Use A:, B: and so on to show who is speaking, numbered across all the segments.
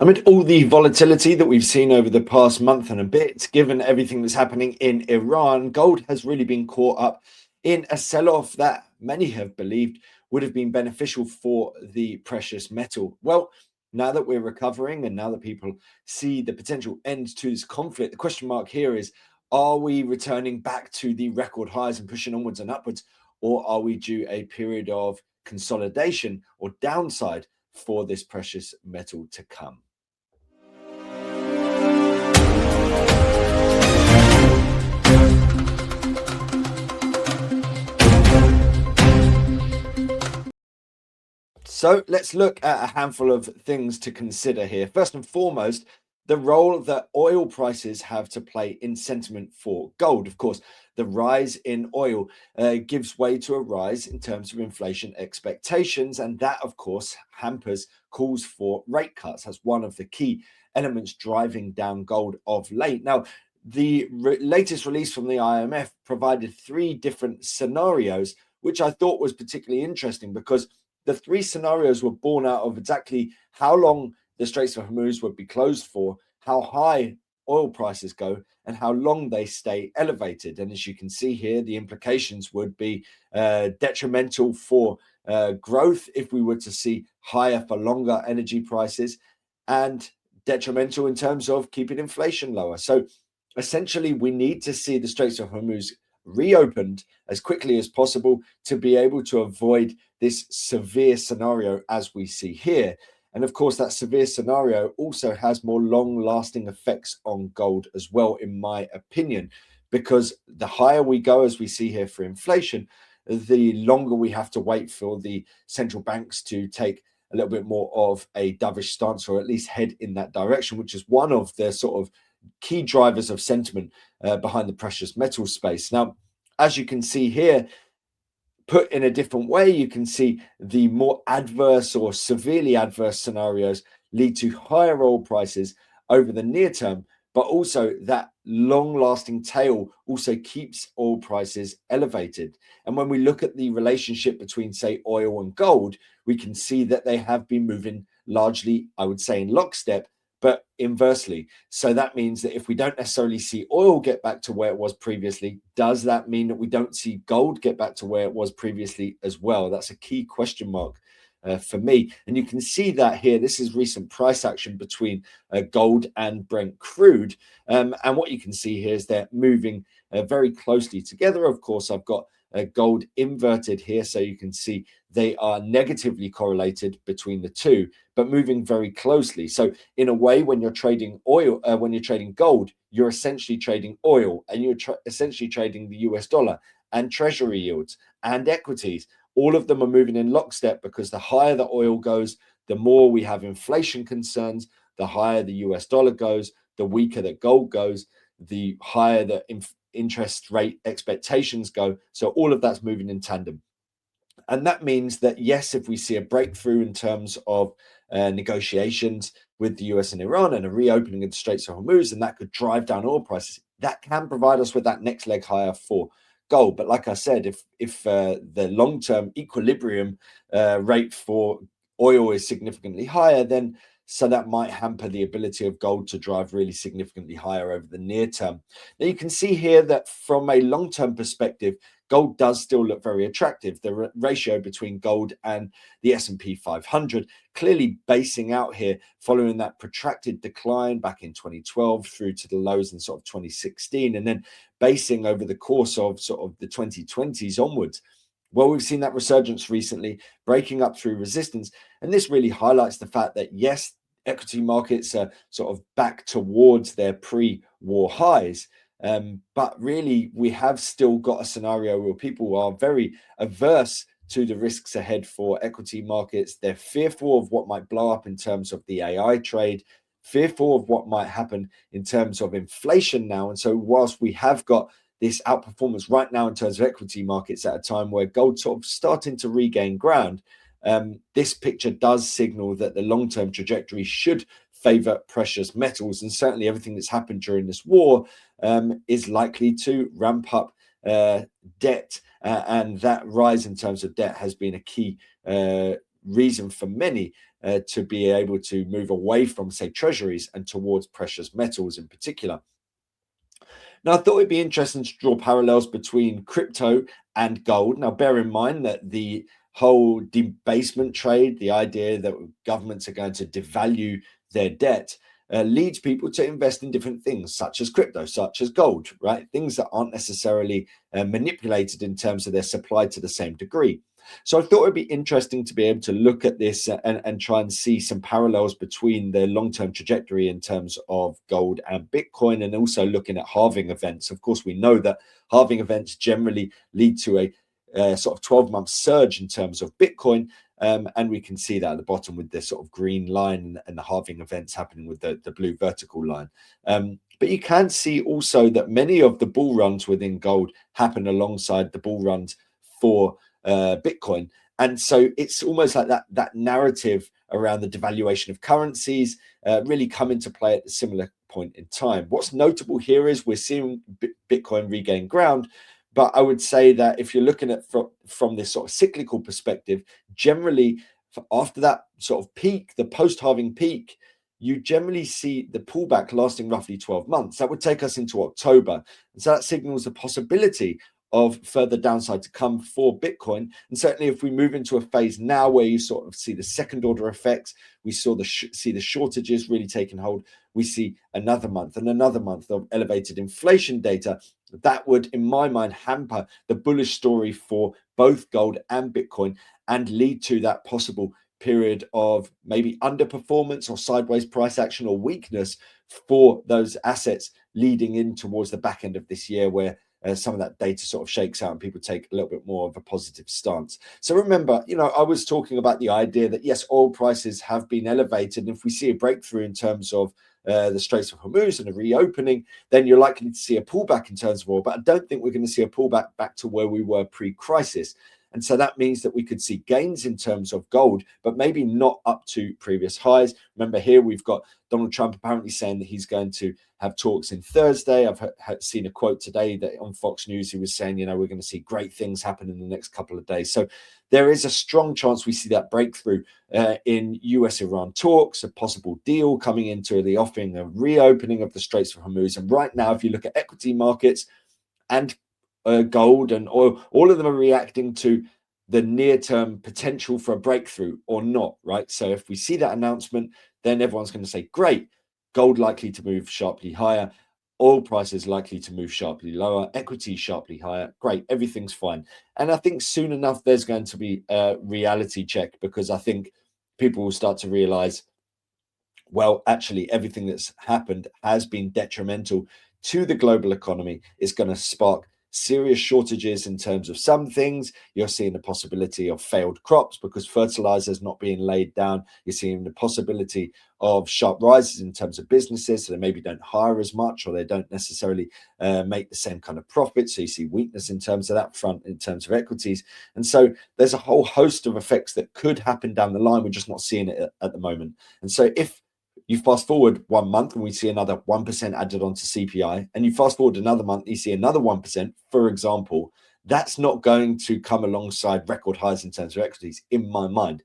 A: Amid all the volatility that we've seen over the past month and a bit, given everything that's happening in Iran, gold has really been caught up in a sell-off that many have believed would have been beneficial for the precious metal. Well, now that we're recovering and now that people see the potential end to this conflict, the question mark here is, are we returning back to the record highs and pushing onwards and upwards, or are we due a period of consolidation or downside for this precious metal to come? So let's look at a handful of things to consider here. First and foremost, the role that oil prices have to play in sentiment for gold. Of course, the rise in oil gives way to a rise in terms of inflation expectations, and that, of course, hampers calls for rate cuts. That's one of the key elements driving down gold of late. Now, the latest release from the IMF provided three different scenarios, which I thought was particularly interesting because the three scenarios were born out of exactly how long the Straits of Hormuz would be closed for, how high oil prices go, and how long they stay elevated. And as you can see here, the implications would be detrimental for growth if we were to see higher for longer energy prices, and detrimental in terms of keeping inflation lower. So essentially, we need to see the Straits of Hormuz reopened as quickly as possible to be able to avoid this severe scenario as we see here. And of course, that severe scenario also has more long-lasting effects on gold as well, in my opinion, because the higher we go, as we see here for inflation, the longer we have to wait for the central banks to take a little bit more of a dovish stance, or at least head in that direction, which is one of the sort of key drivers of sentiment behind the precious metal space. Now, as you can see here, put in a different way, you can see the more adverse or severely adverse scenarios lead to higher oil prices over the near term, but also that long-lasting tail also keeps oil prices elevated. And when we look at the relationship between, say, oil and gold, we can see that they have been moving largely, I would say, in lockstep, but inversely. So that means that if we don't necessarily see oil get back to where it was previously, does that mean that we don't see gold get back to where it was previously as well? That's a key question mark for me. And you can see that here. This is recent price action between gold and Brent crude. And what you can see here is they're moving very closely together. Of course, I've got gold inverted here, so you can see they are negatively correlated between the two, but moving very closely. So in a way, when you're trading oil, when you're trading gold, you're essentially trading oil, and you're essentially trading the US dollar and treasury yields and equities. All of them are moving in lockstep, because the higher the oil goes, the more we have inflation concerns. The higher the US dollar goes, the weaker that gold goes, the higher the interest rate expectations go. So all of that's moving in tandem. And that means that, yes, if we see a breakthrough in terms of negotiations with the US and Iran and a reopening of the Straits of Hormuz, and that could drive down oil prices, that can provide us with that next leg higher for gold. But like I said, if the long-term equilibrium rate for oil is significantly higher, then so that might hamper the ability of gold to drive really significantly higher over the near term. Now you can see here that from a long-term perspective, gold does still look very attractive. The ratio between gold and the S&P 500 clearly basing out here following that protracted decline back in 2012 through to the lows in sort of 2016, and then basing over the course of sort of the 2020s onwards. Well, we've seen that resurgence recently, breaking up through resistance. And this really highlights the fact that, yes, equity markets are sort of back towards their pre-war highs. But really, we have still got a scenario where people are very averse to the risks ahead for equity markets. They're fearful of what might blow up in terms of the AI trade, fearful of what might happen in terms of inflation now. And so whilst we have got this outperformance right now in terms of equity markets at a time where gold's sort of starting to regain ground, this picture does signal that the long-term trajectory should favor precious metals, and certainly everything that's happened during this war is likely to ramp up debt, and that rise in terms of debt has been a key reason for many to be able to move away from, say, treasuries and towards precious metals in particular. Now, I thought it'd be interesting to draw parallels between crypto and gold. Now, bear in mind that the whole debasement trade, the idea that governments are going to devalue their debt, leads people to invest in different things, such as crypto, such as gold, right? Things that aren't necessarily manipulated in terms of their supply to the same degree. So I thought it'd be interesting to be able to look at this and try and see some parallels between the long-term trajectory in terms of gold and Bitcoin, and also looking at halving events. Of course, we know that halving events generally lead to a sort of 12-month surge in terms of Bitcoin. And we can see that at the bottom with this sort of green line and the halving events happening with the blue vertical line. But you can see also that many of the bull runs within gold happen alongside the bull runs for Bitcoin. And so it's almost like that narrative around the devaluation of currencies really come into play at a similar point in time. What's notable here is we're seeing Bitcoin regain ground. But I would say that if you're looking at from this sort of cyclical perspective, generally after that sort of peak, the post-halving peak, you generally see the pullback lasting roughly 12 months. That would take us into October. And so that signals the possibility of further downside to come for Bitcoin. And certainly if we move into a phase now where you sort of see the second order effects, we saw see the shortages really taking hold. We see another month and another month of elevated inflation data. That would, in my mind, hamper the bullish story for both gold and Bitcoin and lead to that possible period of maybe underperformance or sideways price action or weakness for those assets leading in towards the back end of this year, where some of that data sort of shakes out and people take a little bit more of a positive stance. So remember, I was talking about the idea that yes, oil prices have been elevated. And if we see a breakthrough in terms of the Straits of Hormuz and a reopening, then you're likely to see a pullback in terms of oil. But I don't think we're going to see a pullback back to where we were pre-crisis. And so that means that we could see gains in terms of gold, but maybe not up to previous highs. Remember, here we've got Donald Trump apparently saying that he's going to have talks in Thursday. I've seen a quote today that on Fox News, he was saying, we're going to see great things happen in the next couple of days. So there is a strong chance we see that breakthrough in US-Iran talks, a possible deal coming into the offing, a reopening of the Straits of Hormuz. And right now, if you look at equity markets and gold and oil, all of them are reacting to the near-term potential for a breakthrough or not, right? So if we see that announcement, then everyone's going to say, great, gold likely to move sharply higher, oil prices likely to move sharply lower, equity sharply higher, great, everything's fine. And I think soon enough, there's going to be a reality check, because I think people will start to realize, well, actually, everything that's happened has been detrimental to the global economy. It's going to spark serious shortages in terms of some things. You're seeing the possibility of failed crops because fertilizer is not being laid down. You're seeing the possibility of sharp rises in terms of businesses, so they maybe don't hire as much, or they don't necessarily make the same kind of profit. So you see weakness in terms of that front, in terms of equities. And so there's a whole host of effects that could happen down the line. We're just not seeing it at the moment. And so if you fast forward 1 month and we see another 1% added onto CPI, and you fast forward another month, you see another 1%, for example, that's not going to come alongside record highs in terms of equities, in my mind.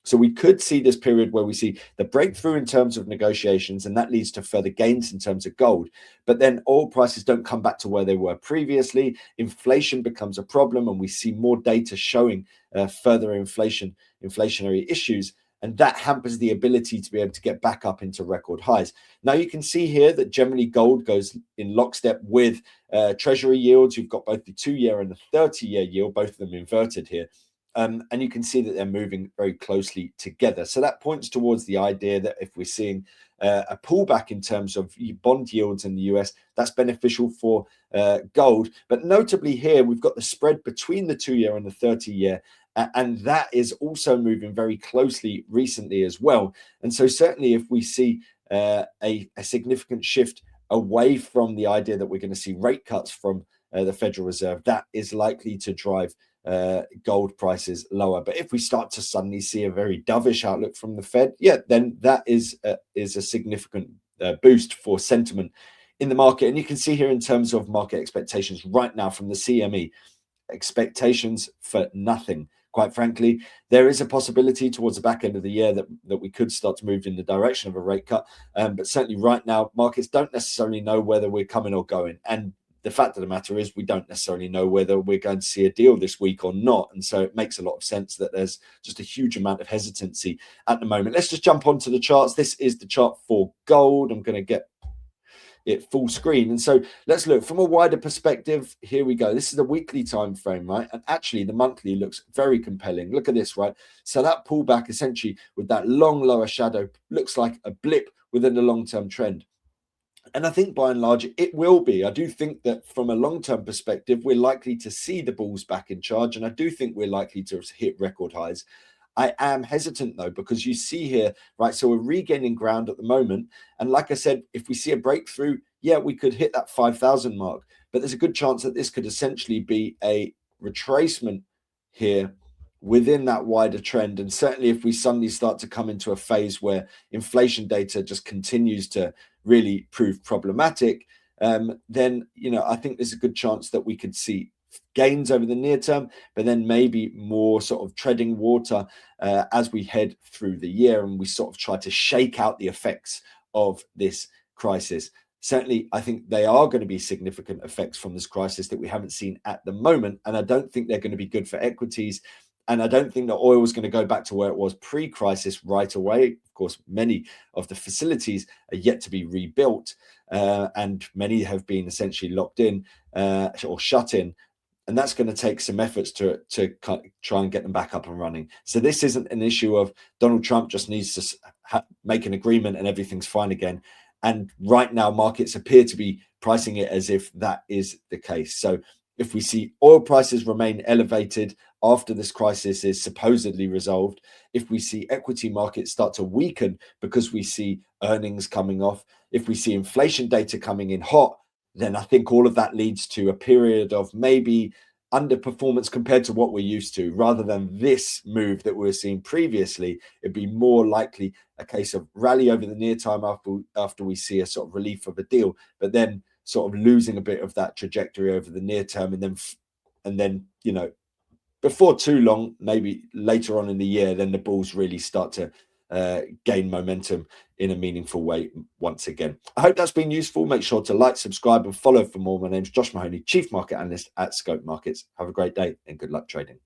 A: So we could see this period where we see the breakthrough in terms of negotiations, and that leads to further gains in terms of gold. But then oil prices don't come back to where they were previously. Inflation becomes a problem, and we see more data showing further inflationary issues. And that hampers the ability to be able to get back up into record highs. Now, you can see here that generally gold goes in lockstep with treasury yields. You've got both the 2-year and the 30-year yield, both of them inverted here. And you can see that they're moving very closely together. So that points towards the idea that if we're seeing a pullback in terms of bond yields in the US, that's beneficial for gold. But notably here, we've got the spread between the 2-year and the 30-year. And that is also moving very closely recently as well. And so certainly if we see a significant shift away from the idea that we're going to see rate cuts from the Federal Reserve, that is likely to drive gold prices lower. But if we start to suddenly see a very dovish outlook from the Fed, then that is a significant boost for sentiment in the market. And you can see here in terms of market expectations right now from the CME, expectations for nothing. quite frankly, there is a possibility towards the back end of the year that we could start to move in the direction of a rate cut. But certainly right now, markets don't necessarily know whether we're coming or going. And the fact of the matter is we don't necessarily know whether we're going to see a deal this week or not. And so it makes a lot of sense that there's just a huge amount of hesitancy at the moment. Let's just jump onto the charts. This is the chart for gold. I'm going to get it full screen. And so let's look from a wider perspective. Here we go. This is the weekly time frame, right? And actually the monthly looks very compelling. Look at this, right? So that pullback essentially with that long lower shadow looks like a blip within the long-term trend. And I think by and large, it will be. I do think that from a long-term perspective, we're likely to see the bulls back in charge. And I do think we're likely to hit record highs. I am hesitant, though, because you see here, right, so we're regaining ground at the moment. And like I said, if we see a breakthrough, yeah, we could hit that 5,000 mark. But there's a good chance that this could essentially be a retracement here within that wider trend. And certainly if we suddenly start to come into a phase where inflation data just continues to really prove problematic, then, I think there's a good chance that we could see gains over the near term, but then maybe more sort of treading water as we head through the year and we sort of try to shake out the effects of this crisis. Certainly, I think they are going to be significant effects from this crisis that we haven't seen at the moment. And I don't think they're going to be good for equities. And I don't think that oil is going to go back to where it was pre-crisis right away. Of course, many of the facilities are yet to be rebuilt, and many have been essentially locked in or shut in. And that's going to take some efforts to try and get them back up and running. So this isn't an issue of Donald Trump just needs to make an agreement and everything's fine again. And right now, markets appear to be pricing it as if that is the case. So if we see oil prices remain elevated after this crisis is supposedly resolved, if we see equity markets start to weaken because we see earnings coming off, if we see inflation data coming in hot, then I think all of that leads to a period of maybe underperformance compared to what we're used to. Rather than this move that we were seeing previously, it'd be more likely a case of rally over the near time after we see a sort of relief of a deal, but then sort of losing a bit of that trajectory over the near term, and then before too long, maybe later on in the year, then the bulls really start to gain momentum in a meaningful way once again. I hope that's been useful. Make sure to like, subscribe, and follow for more. My name's Josh Mahony, Chief Market Analyst at Scope Markets. Have a great day and good luck trading.